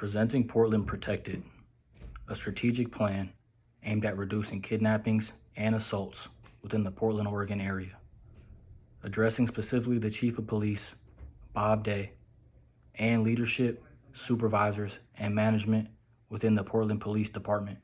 Presenting Portland Protected, a strategic plan aimed at reducing kidnappings and assaults within the Portland, Oregon area. Addressing specifically the Chief of Police, Bob Day, and leadership, supervisors, and management within the Portland Police Department.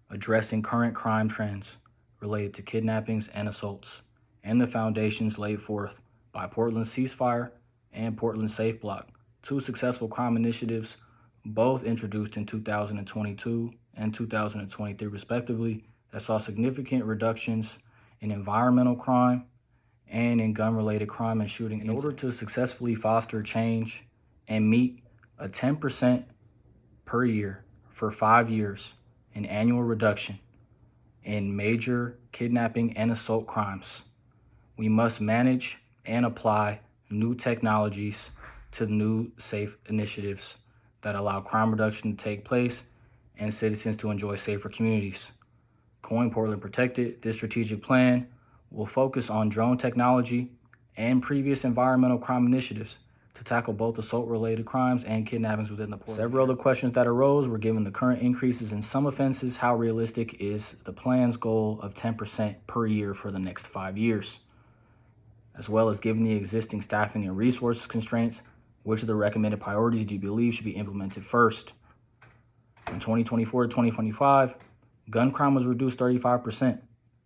Addressing current crime trends related to kidnappings and assaults, and the foundations laid forth by Portland Ceasefire and Portland Safe Block, two successful crime initiatives, both introduced in 2022 and 2023 respectively, that saw significant reductions in environmental crime and in gun-related crime and shooting. In order to successfully foster change and meet a 10% per year for 5 years in annual reduction in major kidnapping and assault crimes, we must manage and apply new technologies to new safe initiatives that allow crime reduction to take place and citizens to enjoy safer communities. Coined Portland Protected, this strategic plan will focus on drone technology and previous environmental crime initiatives to tackle both assault-related crimes and kidnappings within the Portland. Several other questions that arose were given the current increases in some offenses. How realistic is the plan's goal of 10% per year for the next 5 years? As well as given the existing staffing and resources constraints, which of the recommended priorities do you believe should be implemented first? In 2024 to 2025, gun crime was reduced 35%,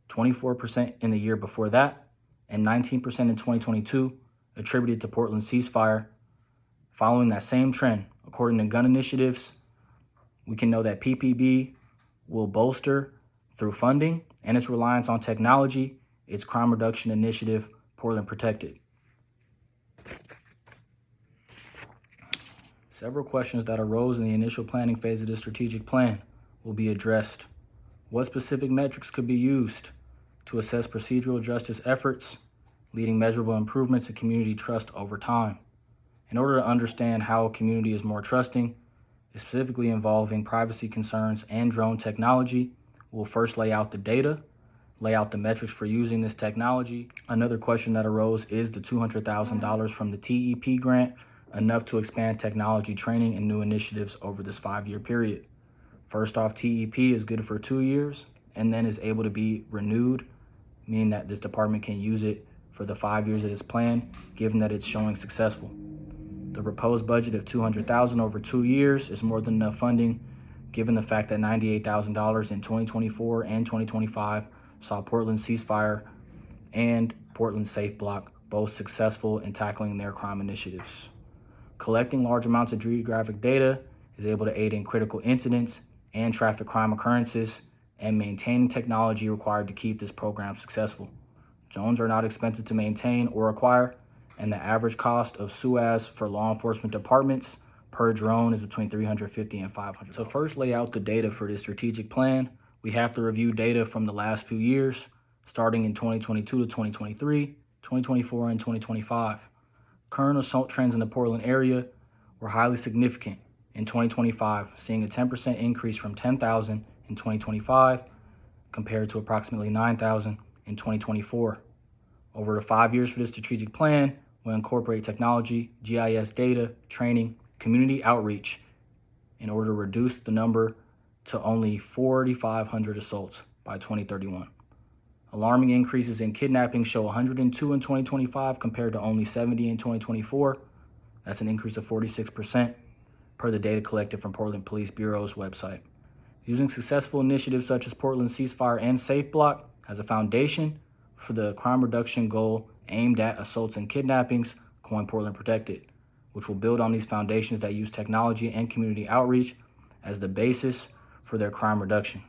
24% in the year before that, and 19% in 2022, attributed to Portland Ceasefire. Following that same trend, according to gun initiatives, we can know that PPB will bolster through funding and its reliance on technology, its crime reduction initiative, Portland Protected. Several questions that arose in the initial planning phase of the strategic plan will be addressed. What specific metrics could be used to assess procedural justice efforts, leading measurable improvements in community trust over time? In order to understand how a community is more trusting, specifically involving privacy concerns and drone technology, we'll first lay out the data, lay out the metrics for using this technology. Another question that arose is the $200,000 from the TEP grant enough to expand technology training and new initiatives over this 5-year period? First off, TEP is good for 2 years and then is able to be renewed, meaning that this department can use it for the 5 years of this plan, given that it's showing successful. The proposed budget of $200,000 over 2 years is more than enough funding, given the fact that $98,000 in 2024 and 2025 saw Portland Ceasefire and Portland Safe Block both successful in tackling their crime initiatives. Collecting large amounts of geographic data is able to aid in critical incidents and traffic crime occurrences, and maintaining technology required to keep this program successful. Drones are not expensive to maintain or acquire, and the average cost of SUAS for law enforcement departments per drone is between $350 and $500. So first, lay out the data for this strategic plan. We have to review data from the last few years, starting in 2022 to 2023, 2024, and 2025. Current assault trends in the Portland area were highly significant in 2025, seeing a 10% increase from 10,000 in 2025 compared to approximately 9,000 in 2024. Over the 5 years for this strategic plan, we'll incorporate technology, GIS data, training, community outreach in order to reduce the number to only 4,500 assaults by 2031. Alarming increases in kidnapping show 102 in 2025 compared to only 70 in 2024. That's an increase of 46% per the data collected from Portland Police Bureau's website. Using successful initiatives such as Portland Ceasefire and Safe Block as a foundation for the crime reduction goal aimed at assaults and kidnappings, Coined Portland Protected, which will build on these foundations that use technology and community outreach as the basis for their crime reduction.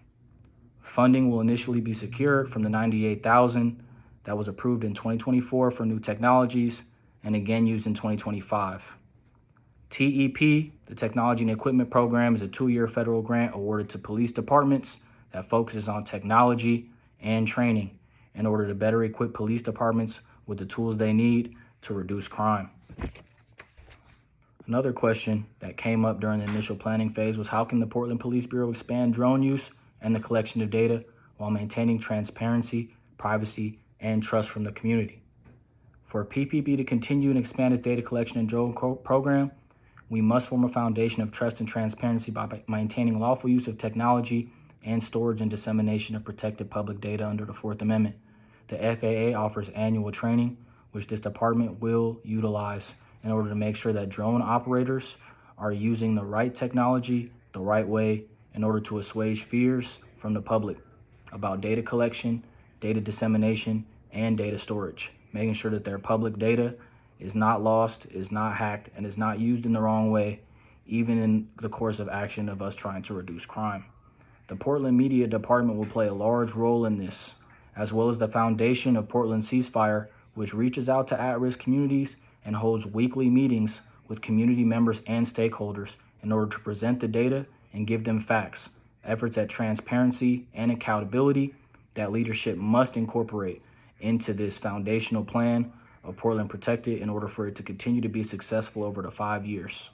Funding will initially be secured from the $98,000 that was approved in 2024 for new technologies and again used in 2025. TEP, the Technology and Equipment Program, is a 2-year federal grant awarded to police departments that focuses on technology and training in order to better equip police departments with the tools they need to reduce crime. Another question that came up during the initial planning phase was how can the Portland Police Bureau expand drone use and the collection of data while maintaining transparency, privacy, and trust from the community? For PPB to continue and expand its data collection and drone program, We must form a foundation of trust and transparency by maintaining lawful use of technology and storage and dissemination of protected public data under the Fourth Amendment. The FAA offers annual training, which this department will utilize in order to make sure that drone operators are using the right technology the right way in order to assuage fears from the public about data collection, data dissemination, and data storage, making sure that their public data is not lost, is not hacked, and is not used in the wrong way, even in the course of action of us trying to reduce crime. The Portland Media Department will play a large role in this, as well as the foundation of Portland Ceasefire, which reaches out to at-risk communities and holds weekly meetings with community members and stakeholders in order to present the data and give them facts, efforts at transparency and accountability that leadership must incorporate into this foundational plan of Portland Protected in order for it to continue to be successful over the 5 years.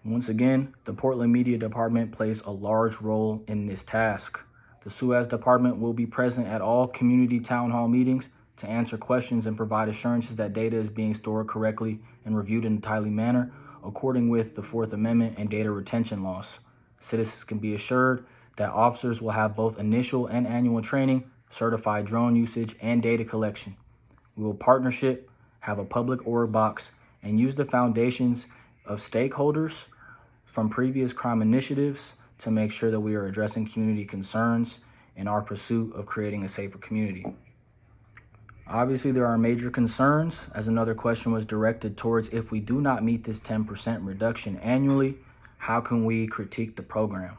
Once again, the Portland Media Department plays a large role in this task. The SUAS Department will be present at all community town hall meetings to answer questions and provide assurances that data is being stored correctly and reviewed in a timely manner, according with the Fourth Amendment and data retention laws. Citizens can be assured that officers will have both initial and annual training, certified drone usage, and data collection. We will partnership, have a public org box, and use the foundations of stakeholders from previous crime initiatives to make sure that we are addressing community concerns in our pursuit of creating a safer community. Obviously, there are major concerns, as another question was directed towards if we do not meet this 10% reduction annually, how can we critique the program?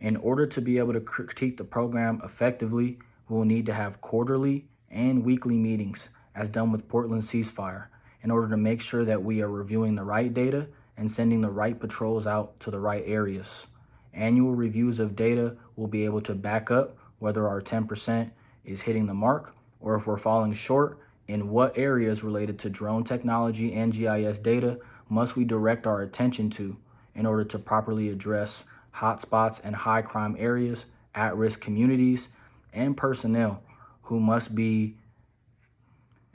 In order to be able to critique the program effectively, we will need to have quarterly and weekly meetings, as done with Portland Ceasefire, in order to make sure that we are reviewing the right data and sending the right patrols out to the right areas. Annual reviews of data will be able to back up whether our 10% is hitting the mark or if we're falling short, in what areas related to drone technology and GIS data must we direct our attention to in order to properly address hotspots and high crime areas, at-risk communities, and personnel who must be.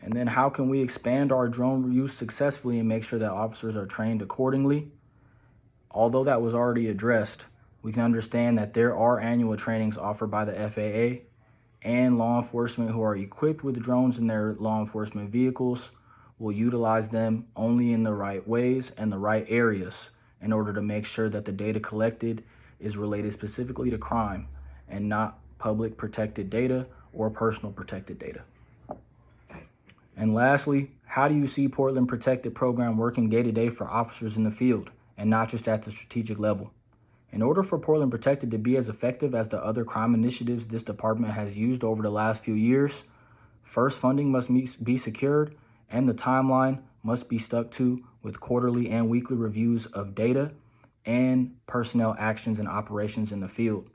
And then how can we expand our drone use successfully and make sure that officers are trained accordingly? Although that was already addressed, we can understand that there are annual trainings offered by the FAA, and law enforcement who are equipped with drones in their law enforcement vehicles will utilize them only in the right ways and the right areas in order to make sure that the data collected is related specifically to crime and not public protected data or personal protected data. And lastly, how do you see Portland Protected program working day to day for officers in the field and not just at the strategic level? In order for Portland Protected to be as effective as the other crime initiatives this department has used over the last few years, first, funding must be secured and the timeline must be stuck to with quarterly and weekly reviews of data and personnel actions and operations in the field.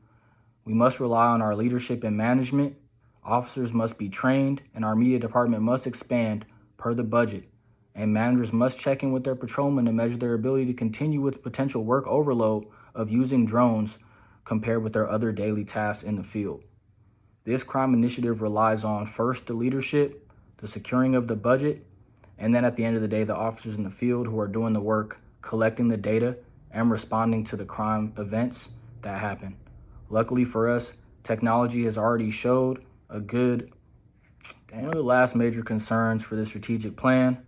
We must rely on our leadership and management. Officers must be trained and our media department must expand per the budget. And managers must check in with their patrolmen to measure their ability to continue with potential work overload of using drones compared with their other daily tasks in the field. This crime initiative relies on first the leadership, the securing of the budget, and then at the end of the day, the officers in the field who are doing the work, collecting the data and responding to the crime events that happen. Luckily for us, technology has already showed a good. One of the last major concerns for this strategic plan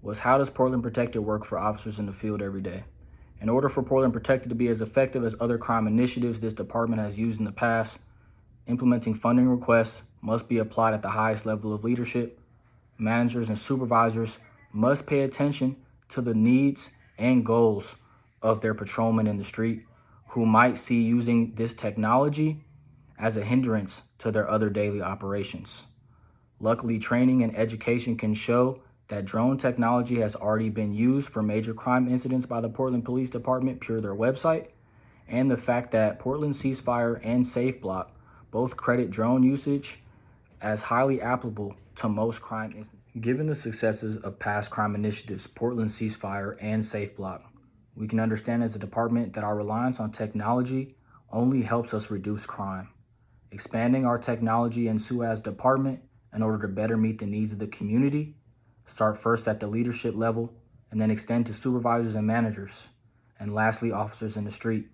was how does Portland Protected work for officers in the field every day? In order for Portland Protected to be as effective as other crime initiatives this department has used in the past, implementing funding requests must be applied at the highest level of leadership. Managers and supervisors must pay attention to the needs and goals of their patrolmen in the street who might see using this technology as a hindrance to their other daily operations. Luckily, training and education can show that drone technology has already been used for major crime incidents by the Portland Police Department per their website, and the fact that Portland Ceasefire and SafeBlock both credit drone usage as highly applicable to most crime incidents. Given the successes of past crime initiatives, Portland Ceasefire and SafeBlock, we can understand as a department that our reliance on technology only helps us reduce crime. Expanding our technology in SUAS department in order to better meet the needs of the community start first at the leadership level and then extend to supervisors and managers, and lastly, officers in the street.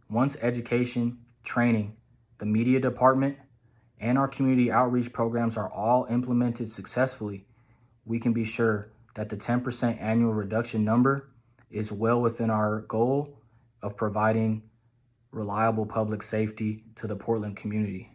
Once education, training, the media department, and our community outreach programs are all implemented successfully, we can be sure that the 10% annual reduction number is well within our goal of providing reliable public safety to the Portland community.